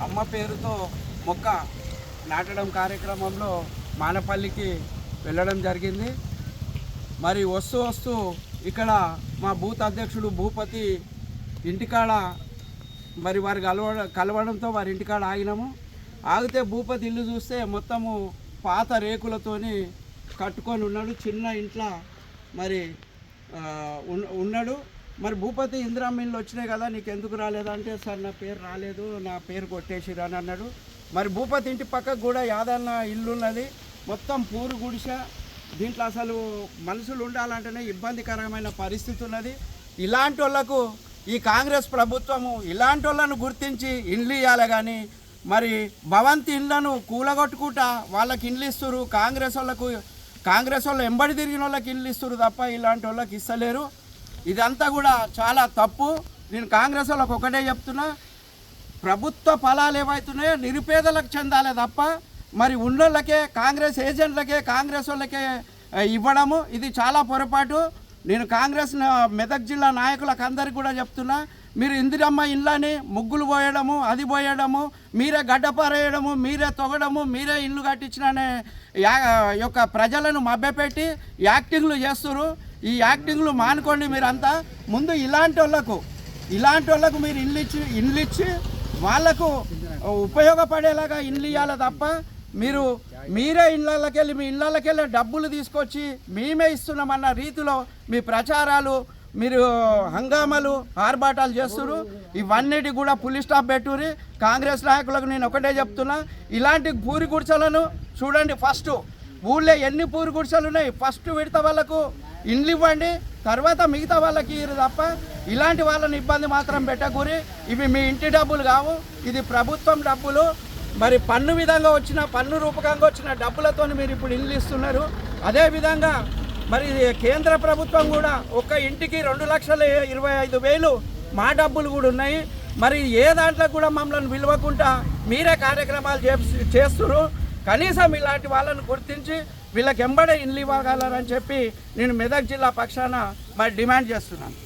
అమ్మ పేరుతో మొక్క నాటడం కార్యక్రమంలో మానపల్లికి వెళ్ళడం జరిగింది. మరి వస్తూ ఇక్కడ మా బూత్ అధ్యక్షుడు భూపతి ఇంటికాడ మరి వారు కలవడంతో వారి ఇంటికాడ ఆగినాము. ఆగితే భూపతి ఇల్లు చూస్తే మొత్తము పాత రేకులతోని కట్టుకొని ఉన్నాడు, చిన్న ఇంట్లో మరి ఉన్నాడు. మరి భూపతి ఇందిరమ్మ ఇల్లు వచ్చినాయి కదా, నీకు ఎందుకు రాలేదంటే, సార్ నా పేరు రాలేదు, నా పేరు కొట్టేసిరు అని అన్నాడు. మరి భూపతి ఇంటి పక్కకు కూడా యాదన్న ఇల్లు ఉన్నది, మొత్తం పూరు గుడిసె. దీంట్లో అసలు మనుషులు ఉండాలంటేనే ఇబ్బందికరమైన పరిస్థితి ఉన్నది. ఇలాంటి వాళ్ళకు ఈ కాంగ్రెస్ ప్రభుత్వము ఇలాంటి వాళ్ళను గుర్తించి ఇండ్లు ఇవ్వాలి కానీ మరి భవంతి ఇండ్లను కూలగొట్టుకుంటా వాళ్ళకి ఇండ్లు ఇస్తారు. కాంగ్రెస్ వాళ్ళు ఎంబడి తిరిగిన వాళ్ళకి ఇండ్లు ఇస్తారు తప్ప ఇలాంటి వాళ్ళకి ఇస్తలేరు. ఇదంతా కూడా చాలా తప్పు. నేను కాంగ్రెస్ వాళ్ళకి ఒకటే చెప్తున్నా, ప్రభుత్వ ఫలాలు ఏవైతున్నాయో నిరుపేదలకు చెందాలే తప్ప మరి ఉన్నోళ్ళకే, కాంగ్రెస్ ఏజెంట్లకే, కాంగ్రెస్ వాళ్ళకే ఇవ్వడము ఇది చాలా పొరపాటు. నేను కాంగ్రెస్ మెదక్ జిల్లా నాయకులకు అందరికీ కూడా చెప్తున్నా, మీరు ఇందిరమ్మ ఇళ్ళని ముగ్గులు పోయడము, అది పోయడము, మీరే గడ్డపారేయడము, మీరే తొగడము, మీరే ఇల్లు కట్టించిననే యొక్క ప్రజలను మభ్యపెట్టి యాక్టింగ్లు చేస్తున్నారు. ఈ యాక్టింగ్లు మానుకోండి. మీరంతా ముందు ఇలాంటి వాళ్ళకు మీరు ఇల్లు ఇచ్చి వాళ్లకు ఉపయోగపడేలాగా ఇల్లు ఇవ్వాలి తప్ప మీరే ఇళ్ళకెళ్ళి మీ ఇళ్ళకెళ్ళి డబ్బులు తీసుకొచ్చి మేమే ఇస్తున్నామన్న రీతిలో మీ ప్రచారాలు, మీరు హంగామాలు, ఆర్భాటాలు చేస్తున్నారు. ఇవన్నిటి కూడా పులి స్టాప్ పెట్టుర్రి. కాంగ్రెస్ నాయకులకు నేను ఒకటే చెప్తున్నా, ఇలాంటి పూరి గుడిసెలను చూడండి. ఫస్ట్ ఊళ్ళో ఎన్ని పూరి గుడిసెలు ఉన్నాయి, ఫస్ట్ విడత వాళ్ళకు ఇండ్లు ఇవ్వండి, తర్వాత మిగతా వాళ్ళకి ఇరు తప్ప ఇలాంటి వాళ్ళని ఇబ్బంది మాత్రం పెట్టకూరి. ఇవి మీ ఇంటి డబ్బులు కావు, ఇది ప్రభుత్వం డబ్బులు. మరి పన్ను విధంగా వచ్చిన, పన్ను రూపకంగా వచ్చిన డబ్బులతో మీరు ఇప్పుడు ఇల్లు ఇస్తున్నారు. అదేవిధంగా మరి కేంద్ర ప్రభుత్వం కూడా ఒక్క ఇంటికి 2,25,000 మా డబ్బులు కూడా ఉన్నాయి. మరి ఏ దాంట్లో కూడా మమ్మల్ని విలువకుండా మీరే కార్యక్రమాలు చేస్తున్నారు. కనీసం ఇలాంటి వాళ్ళను గుర్తించి వీళ్ళకి ఎంబడే ఇల్లు ఇవ్వగలరని చెప్పి నేను మెదక్ జిల్లా పక్షాన మరి డిమాండ్ చేస్తున్నాను.